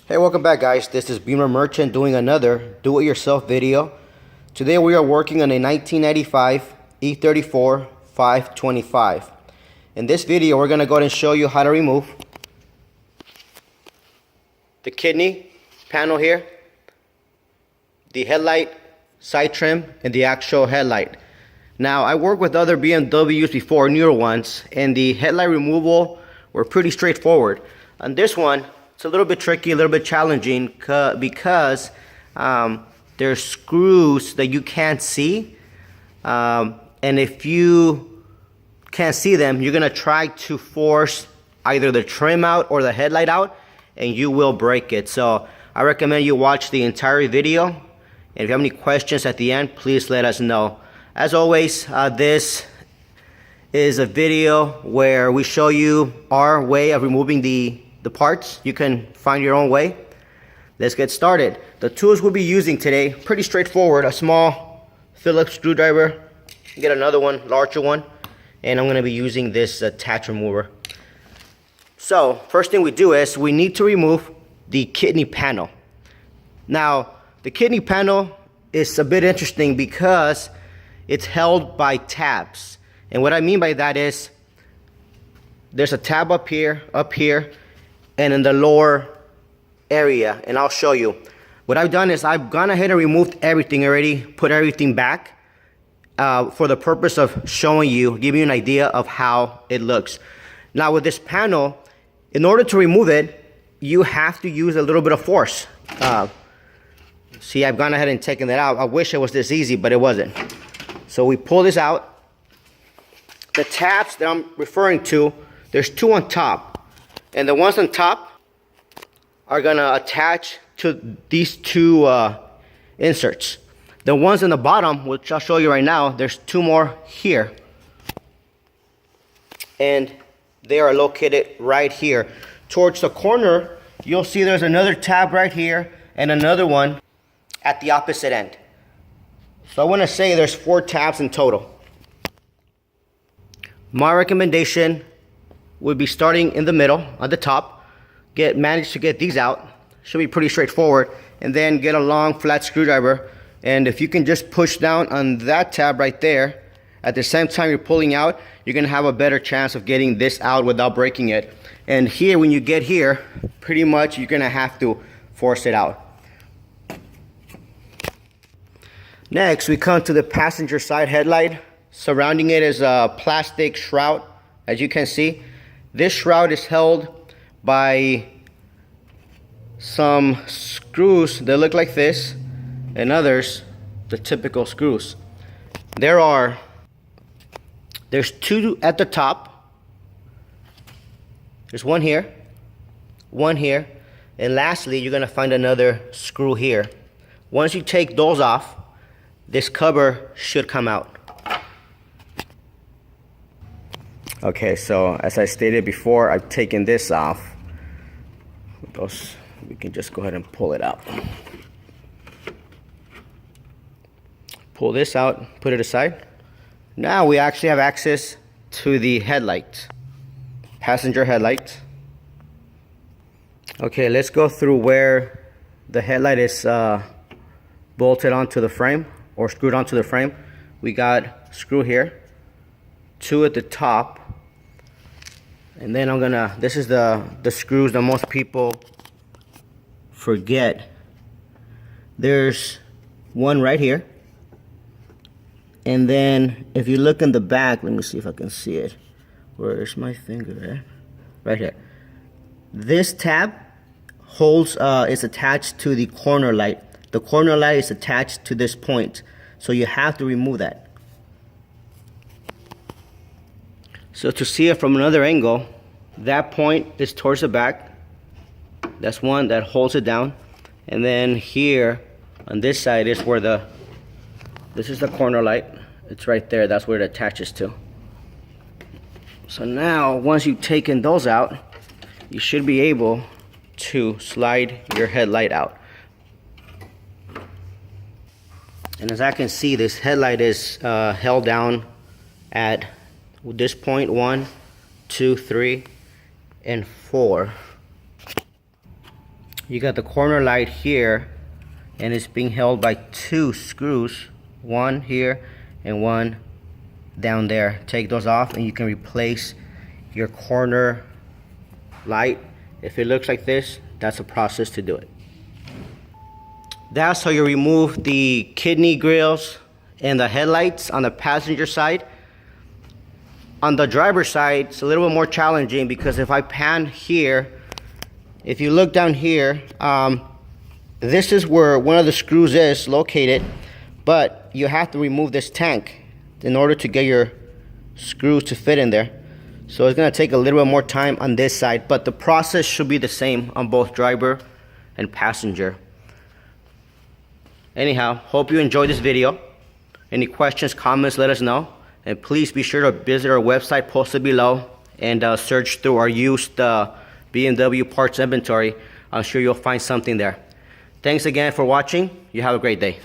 Hey, welcome back guys. This is Beamer Merchant doing another do-it-yourself video. Today we are working on a 1995 E34 525. In this video we're going to go ahead and show you how to remove the kidney panel here, the headlight, side trim, and the actual headlight. Now I worked with other BMWs before, newer ones, and the headlight removal were pretty straightforward. On this one it's a little bit tricky, a little bit challenging because there's screws that you can't see, and if you can't see them, you're gonna try to force either the trim out or the headlight out, and you will break it. So I recommend you watch the entire video, and if you have any questions at the end, please let us know. As always, this is a video where we show you our way of removing the parts. You can find your own way. Let's get started. The tools we'll be using today, pretty straightforward. A small Phillips screwdriver, get another one, larger one, and I'm going to be using this attach remover. So first thing we do is we need to remove the kidney panel. Now the kidney panel is a bit interesting because it's held by tabs, and what I mean by that is there's a tab up here, and in the lower area, and I'll show you. What I've done is I've gone ahead and removed everything already, put everything back for the purpose of showing you, giving you an idea of how it looks. Now with this panel, in order to remove it, you have to use a little bit of force. See, I've gone ahead and taken that out. I wish it was this easy, but it wasn't. So we pull this out. The tabs that I'm referring to, there's two on top. And the ones on top are gonna attach to these two inserts. The ones on the bottom, which I'll show you right now, there's two more here. And they are located right here. Towards the corner, you'll see there's another tab right here and another one at the opposite end. So I wanna say there's 4 tabs in total. My recommendation would be starting in the middle, at the top, manage to get these out, should be pretty straightforward, and then get a long flat screwdriver, and if you can just push down on that tab right there, at the same time you're pulling out, you're gonna have a better chance of getting this out without breaking it. And here, when you get here, pretty much you're gonna have to force it out. Next, we come to the passenger side headlight. Surrounding it is a plastic shroud, as you can see. This shroud is held by some screws that look like this, and others, the typical screws. There's 2 at the top. There's one here, and lastly, you're gonna find another screw here. Once you take those off, this cover should come out. Okay, so as I stated before, I've taken this off. We can just go ahead and pull it out. Pull this out, put it aside. Now we actually have access to the headlight, passenger headlight. Okay, let's go through where the headlight is bolted onto the frame or screwed onto the frame. We got a screw here, 2 at the top. And then this is the screws that most people forget. There's one right here. And then if you look in the back, let me see if I can see it. Where's my finger? Right here. This tab holds, is attached to the corner light. The corner light is attached to this point. So you have to remove that. So to see it from another angle, that point is towards the back. That's one that holds it down. And then here on this side is where this is the corner light. It's right there, that's where it attaches to. So now, once you've taken those out, you should be able to slide your headlight out. And as I can see, this headlight is held down at this point 1, 2, 3, and 4. you got the corner light here, and it's being held by 2 screws, one here and one down there. Take those off and you can replace your corner light. If it looks like this, that's a process to do it. That's how you remove the kidney grills and the headlights on the passenger side. On the driver's side, it's a little bit more challenging because if I pan here, if you look down here, this is where one of the screws is located, but you have to remove this tank in order to get your screws to fit in there. So it's gonna take a little bit more time on this side, but the process should be the same on both driver and passenger. Anyhow, hope you enjoyed this video. Any questions, comments, let us know. And please be sure to visit our website posted below and search through our used BMW parts inventory. I'm sure you'll find something there. Thanks again for watching. You have a great day.